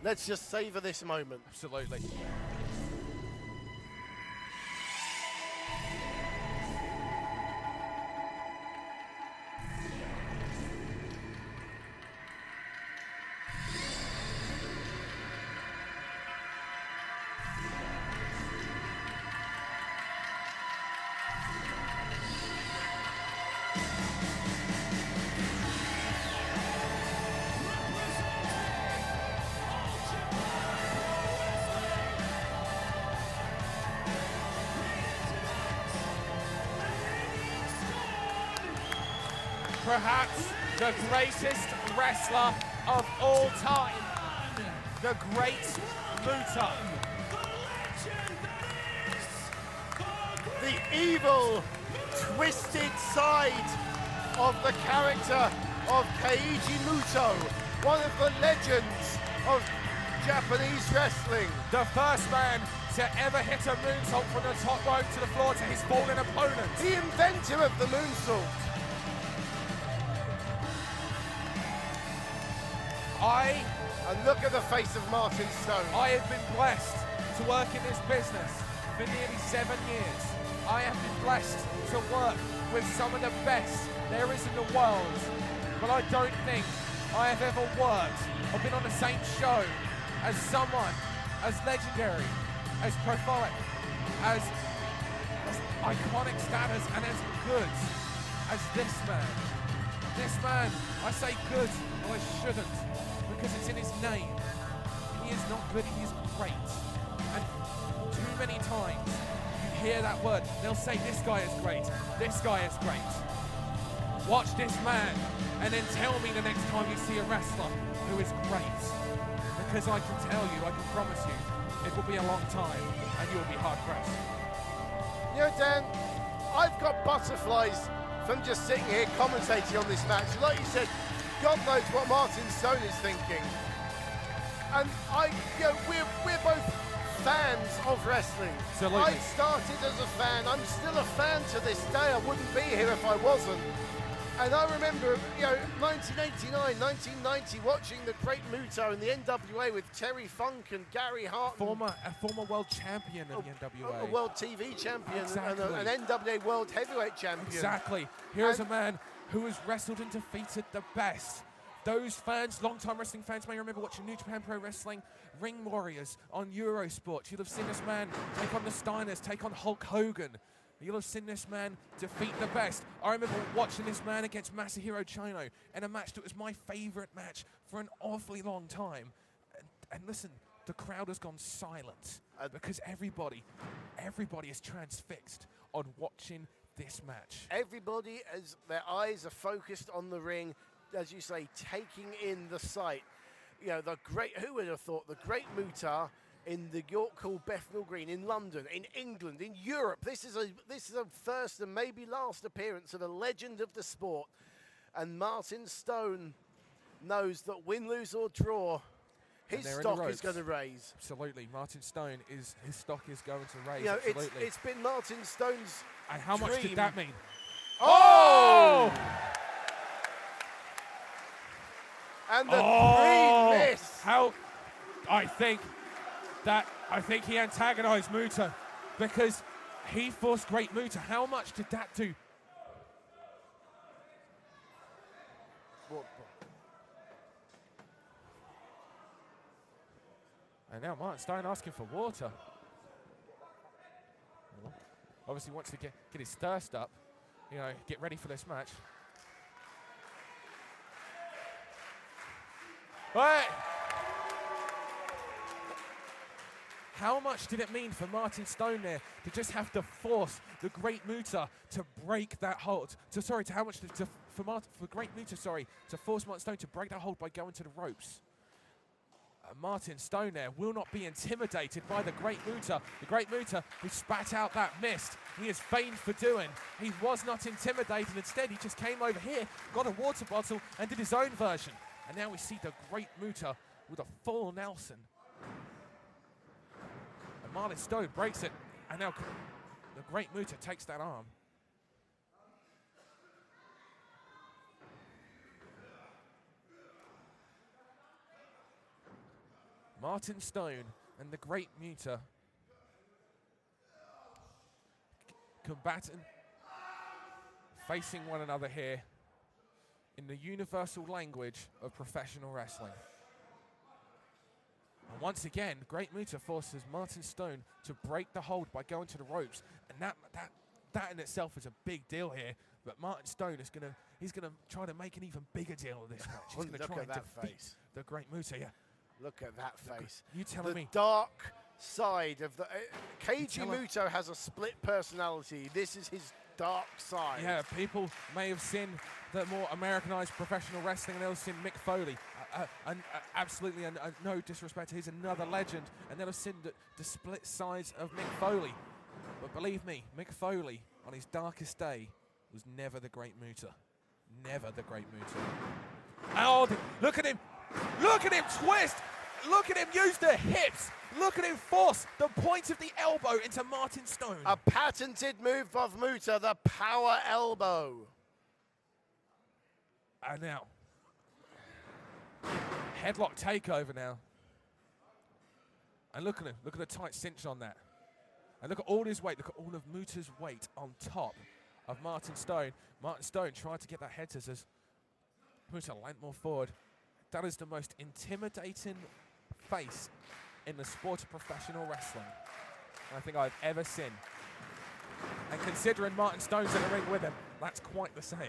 Let's just savor this moment. Absolutely. Perhaps the greatest wrestler of all time, the great Muta. The evil, twisted side of the character of Keiji Muto, one of the legends of Japanese wrestling. The first man to ever hit a moonsault from the top rope to the floor to his fallen opponent. The inventor of the moonsault. And look at the face of Martin Stone. I have been blessed to work in this business for nearly 7 years. I have been blessed to work with some of the best there is in the world. But I don't think I have ever worked or been on the same show as someone as legendary, as prolific, as iconic status, and as good as this man. This man, I say good, well I shouldn't, because it's in his name. He is not good, he is great. And too many times you hear that word, they'll say this guy is great, this guy is great. Watch this man, and then tell me the next time you see a wrestler who is great. Because I can tell you, I can promise you, it will be a long time, and you'll be hard pressed. You know, Dan, I've got butterflies from just sitting here commentating on this match. Like you said, God knows what Martin Stone is thinking. And we're both fans of wrestling. Absolutely. I started as a fan. I'm still a fan to this day. I wouldn't be here if I wasn't. And I remember, 1989, 1990, watching the great Muta in the NWA with Terry Funk and Gary Hart. A former world champion of the NWA. A world TV champion. Exactly. And an NWA world heavyweight champion. Exactly. Here's a man who has wrestled and defeated the best. Those fans, long-time wrestling fans, may remember watching New Japan Pro Wrestling, Ring Warriors on Eurosport. You'll have seen this man take on the Steiners, take on Hulk Hogan. You'll have seen this man defeat the best. I remember watching this man against Masahiro Chono in a match that was my favorite match for an awfully long time. And listen, the crowd has gone silent because everybody is transfixed on watching this match. Everybody, as their eyes are focused on the ring, as you say, taking in the sight. Who would have thought the great Muta in the York Hall Bethnal Green, in London, in England, in Europe. This is a first and maybe last appearance of a legend of the sport. And Martin Stone knows that win, lose or draw, his stock is going to raise. Absolutely. Martin Stone, his stock is going to raise. Absolutely. It's been Martin Stone's And how dream. much did that mean? Oh! And the green miss. I think he antagonized Muta because he forced great Muta. How much did that do? And now Martin Stone asking for water. Obviously wants to get his thirst up, get ready for this match. Right. How much did it mean for Martin Stone there to just have to force the great Muta to break that hold? For great Muta to force Martin Stone to break that hold by going to the ropes. Martin Stone there will not be intimidated by the great Muta. The great Muta who spat out that mist. He is famed for doing. He was not intimidated. Instead, he just came over here, got a water bottle, and did his own version. And now we see the great Muta with a full Nelson. And Martin Stone breaks it. And now the great Muta takes that arm. Martin Stone and the great Muta combating, facing one another here in the universal language of professional wrestling. And once again, Great Muta forces Martin Stone to break the hold by going to the ropes, and that in itself is a big deal here. But Martin Stone is he's gonna try to make an even bigger deal of this match. He's gonna try and defeat the Great Muta. Yeah. Look at that face. You telling me? The dark side of the Keiji Muto has a split personality. This is his dark side. Yeah, people may have seen the more Americanized professional wrestling, and they'll have seen Mick Foley. Absolutely, and no disrespect, he's another legend, and they'll have seen the split sides of Mick Foley. But believe me, Mick Foley, on his darkest day, was never the Great Muta. Never the Great Muta. Oh, look at him! Look at him twist! Look at him use the hips! Look at him force the point of the elbow into Martin Stone. A patented move of Muta, the power elbow. And now, headlock takeover now. And look at him, look at the tight cinch on that. And look at all his weight, look at all of Muta's weight on top of Martin Stone. Martin Stone tried to get that head scissors. Muta leant more forward. That is the most intimidating face in the sport of professional wrestling I think I've ever seen. And considering Martin Stone's in the ring with him, that's quite the same.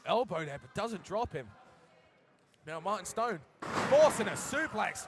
Elbow there, but doesn't drop him. Now Martin Stone forcing a suplex.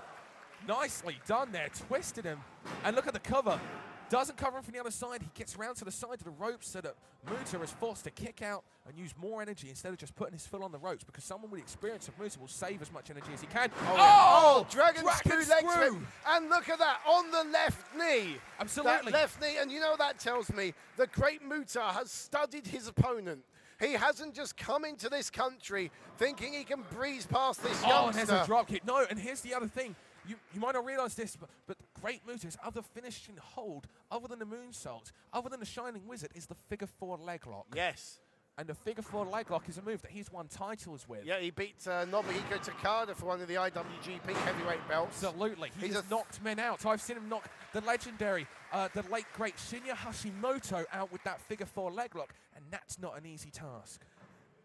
Nicely done there, twisted him. And look at the cover. Doesn't cover him from the other side. He gets around to the side of the ropes so that Muta is forced to kick out and use more energy instead of just putting his foot on the ropes, because someone with the experience of Muta will save as much energy as he can. Oh, Dragon screw leg sweep. And look at that, on the left knee. Absolutely. That left knee, and you know what that tells me? The great Muta has studied his opponent. He hasn't just come into this country thinking he can breeze past this youngster. And there's a drop kick. No, and here's the other thing. You might not realize this, but Great Muta's other finishing hold, other than the moonsault, other than the Shining Wizard, is the figure 4 leg lock. Yes. And the figure 4 leg lock is a move that he's won titles with. Yeah, he beat Nobuhiko Takada for one of the IWGP heavyweight belts. Absolutely. He's knocked men out. I've seen him knock the legendary, the late great Shinya Hashimoto out with that figure 4 leg lock, and that's not an easy task.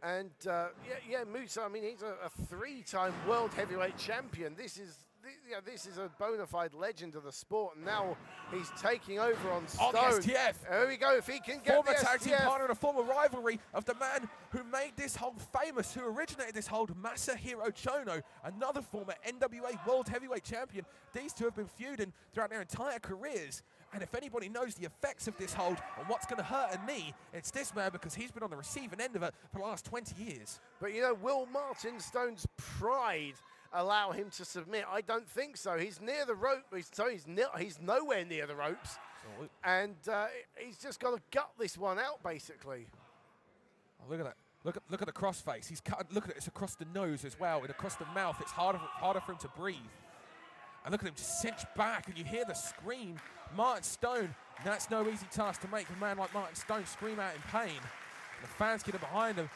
And Muta, I mean, he's a 3-time world heavyweight champion. This is a bona fide legend of the sport, and now he's taking over on Stone. Oh, the STF. There we go, if he can get former the tag team STF. partner and a former rivalry of the man who made this hold famous, who originated this hold, Masahiro Chono, another former NWA World Heavyweight Champion. These two have been feuding throughout their entire careers. And if anybody knows the effects of this hold and what's going to hurt a knee, it's this man, because he's been on the receiving end of it for the last 20 years. But, will Martin Stone's pride allow him to submit? I don't think so. He's near the rope. He's nowhere near the ropes. Absolutely. And he's just got to gut this one out, basically. Oh, look at that. Look at the crossface. He's cut. Look at it. It's across the nose as well, and across the mouth. It's harder for him to breathe. And look at him just cinch back, and you hear the scream. Martin Stone, that's no easy task to make a man like Martin Stone scream out in pain. And the fans get behind him.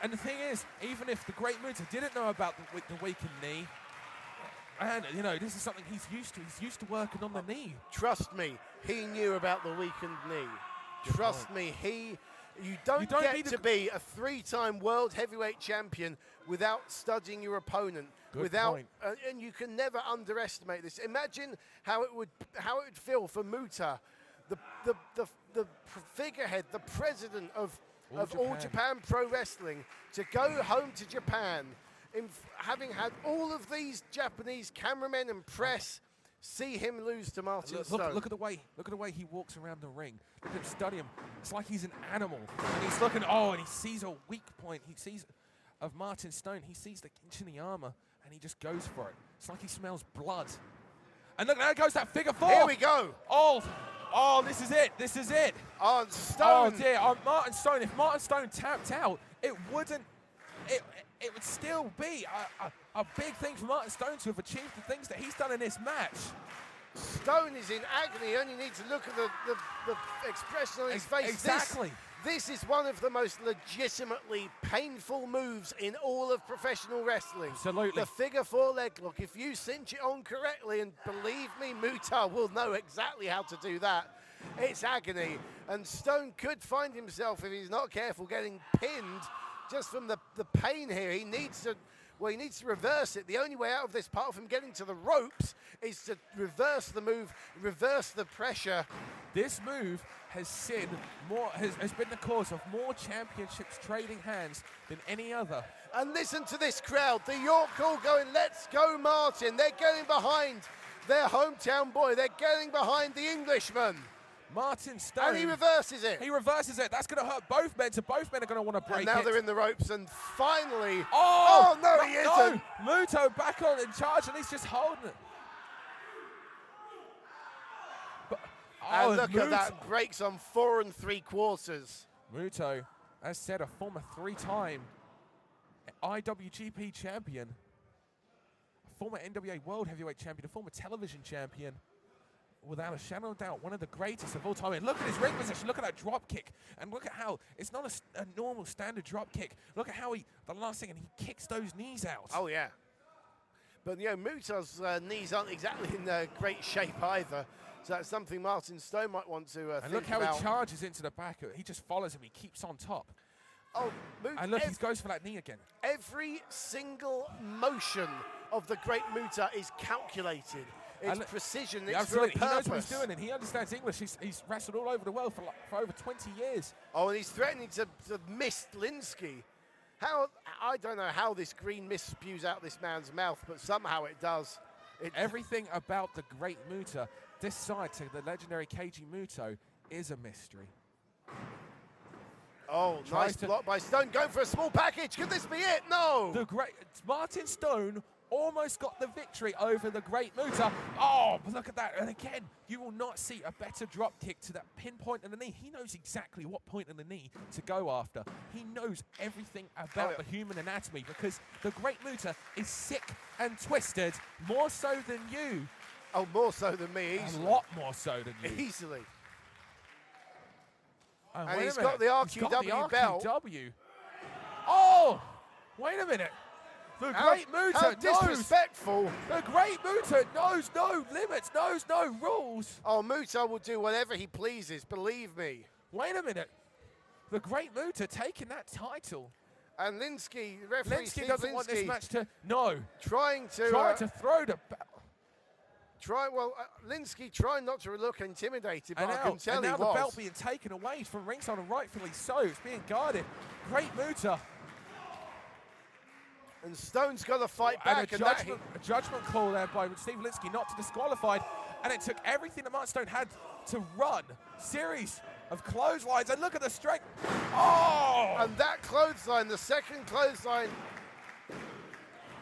And the thing is, even if the Great Muta didn't know about the weakened knee, and this is something he's used to. He's used to working on the knee. Trust me, he knew about the weakened knee. Trust me, you don't get to be a 3-time world heavyweight champion without studying your opponent. And you can never underestimate this. Imagine how it would feel for Muta, the figurehead, the president of All Japan Pro Wrestling, to go home to Japan, having had all of these Japanese cameramen and press see him lose to Martin Stone. Look at the way he walks around the ring. Look at him study him. It's like he's an animal. And he's looking. And he sees a weak point. He sees of Martin Stone. He sees the inch in the armor, and he just goes for it. It's like he smells blood. And look, there goes that figure 4. Here we go. Oh, this is it. This is it. On Stone. Oh dear. Martin Stone. If Martin Stone tapped out, it would still be a big thing for Martin Stone to have achieved the things that he's done in this match. Stone is in agony. You only need to look at the expression on his face. Exactly. This is one of the most legitimately painful moves in all of professional wrestling. Absolutely. The figure 4 leg lock. If you cinch it on correctly, and believe me, Muta will know exactly how to do that. It's agony. And Stone could find himself, if he's not careful, getting pinned just from the pain here. He needs to reverse it. The only way out of this, apart from getting to the ropes, is to reverse the move, reverse the pressure. This move has been the cause of more championships trading hands than any other. And listen to this crowd. The York Hall going, let's go, Martin. They're getting behind their hometown boy. They're getting behind the Englishman. Martin Stone. And he reverses it. He reverses it. That's going to hurt both men, so both men are going to want to break it. And now they're in the ropes, and finally... Oh, no, he isn't. Muta back on in charge, and he's just holding it. And look at that, breaks on 4 3/4. Muta, as said, a former 3-time IWGP champion, a former NWA World Heavyweight champion, a former television champion, without a shadow of doubt, one of the greatest of all time. And look at his ring position, look at that drop kick, and look at how it's not a normal standard drop kick. Look at how the last thing, and he kicks those knees out. Oh, yeah. But, Muta's knees aren't exactly in great shape either. So that's something Martin Stone might want to think about. And look how he charges into the back. He just follows him. He keeps on top. Oh, Muta, and look, he goes for that knee again. Every single motion of the great Muta is calculated. It's precision. It's for a purpose. He knows what he's doing, and he understands English. He's wrestled all over the world for over 20 years. Oh, and he's threatening to miss Linsky. I don't know how this green mist spews out this man's mouth, but somehow it does. Everything about the great Muta, this side to the legendary Keiji Muto, is a mystery. Oh, nice block by Stone. Going for a small package. Could this be it? No. The great Martin Stone almost got the victory over the great Muta. Oh, but look at that. And again, you will not see a better drop kick to that pinpoint in the knee. He knows exactly what point in the knee to go after. He knows everything about the human anatomy, because the great Muta is sick and twisted, more so than you. Oh, more so than me, easily. A lot more so than you. Easily. Oh, and he's got the RQW belt. Oh, wait a minute. The great Muta knows. Disrespectful. The great Muta knows no limits, knows no rules. Oh, Muta will do whatever he pleases, believe me. Wait a minute. The great Muta taking that title. And Linsky, referee Linsky doesn't want this match to... No. Trying to throw the... Linsky trying not to look intimidated, but I can tell he was. And now the belt being taken away from ringside, and rightfully so. It's being guarded. Great Muta. And Stone's got to fight back. And a judgment call there by Steve Linsky not to disqualified. And it took everything that Martin Stone had to run. Series of clotheslines. And look at the strength. Oh! And that clothesline, the second clothesline,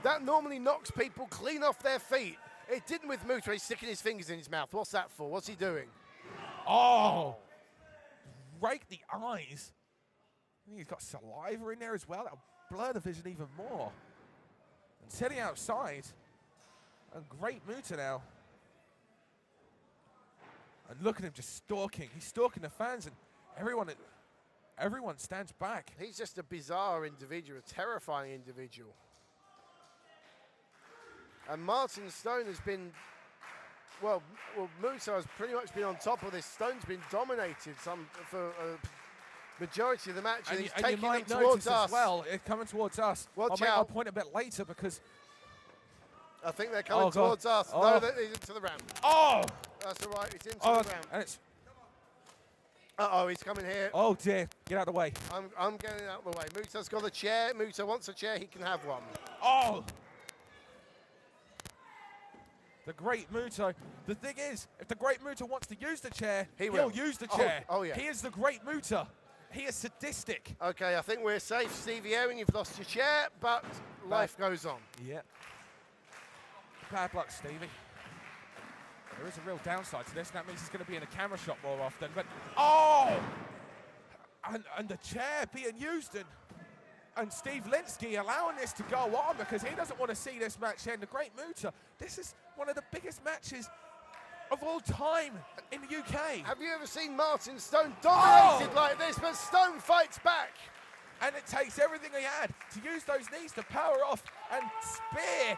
that normally knocks people clean off their feet. It didn't with Muta. He's sticking his fingers in his mouth. What's that for? What's he doing? Oh! Rake the eyes. I think he's got saliva in there as well. That'll blur the vision even more. And sitting outside. And great Muta now. And look at him just stalking. He's stalking the fans, and everyone stands back. He's just a bizarre individual, a terrifying individual. And Martin Stone has been, Muta has pretty much been on top of this. Stone's been dominated for a majority of the match, and he's taking them towards us. As well, it's coming towards us. I'll point a bit later because I think they're coming towards us. Oh. No, they're into the ramp. Oh! That's all right. It's into the ramp. And it's. Uh-oh, he's coming here. Oh dear! Get out of the way. I'm getting out of the way. Muta's got a chair. Muta wants a chair. He can have one. Oh! The great Muta. The thing is, if the great Muta wants to use the chair, he'll use the chair. Oh, yeah. He is the great Muta. He is sadistic. Okay, I think we're safe, Stevie Aaron. You've lost your chair, but life goes on. Yep. Bad luck, Stevie. There is a real downside to this. That means he's going to be in a camera shot more often. But and the chair being used, and Steve Linsky allowing this to go on because he doesn't want to see this match end. The great Muta. This is one of the biggest matches of all time in the UK. Have you ever seen Martin Stone dominated Oh! like this? But Stone fights back. And it takes everything he had to use those knees to power off and spear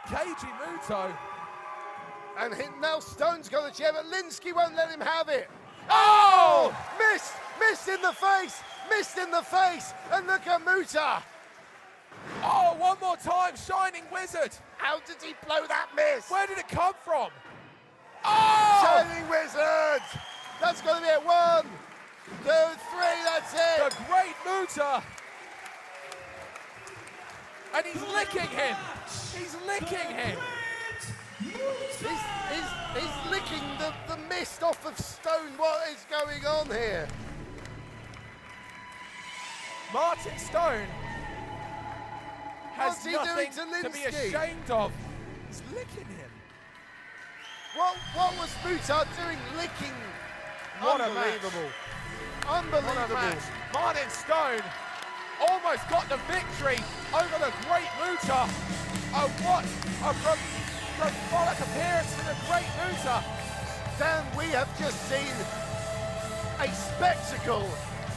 Keiji Muto. And now Stone's got a chair, but Linsky won't let him have it. Oh! Missed in the face, missed in the face, and look at Muta. Oh, one more time, Shining Wizard. How did he blow that miss? Where did it come from? Oh! Shining Wizard. That's going to be it. 1, 2, 3, that's it. The great Muta. And he's licking him. He's licking him. He's licking the mist off of Stone. What is going on here? Martin Stone has What's he nothing doing to to be Linsky? ashamed of. He's licking him. What was Muta doing licking? What a Unbelievable. What a Unbelievable. match. Martin Stone almost got the victory over the great Muta. Oh, what a symbolic appearance for the great Muta. Dan, we have just seen a spectacle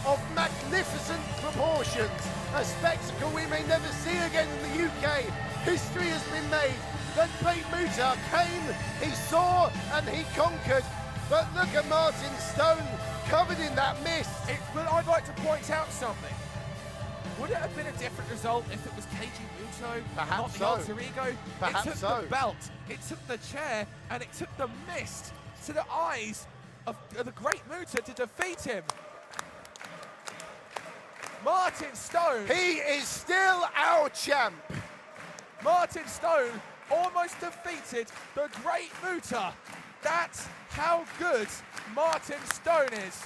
of magnificent proportions. A spectacle we may never see again in the UK. History has been made. The great Muta came, he saw, and he conquered. But look at Martin Stone covered in that mist. But I'd like to point out something. Would it have been a different result if it was Keiji Muto, not Perhaps the so. alter ego? Perhaps it took so. the belt, it took the chair, and it took the mist to the eyes of the great Muta to defeat him. Martin Stone. He is still our champ. Martin Stone almost defeated the great Muta. That's how good Martin Stone is.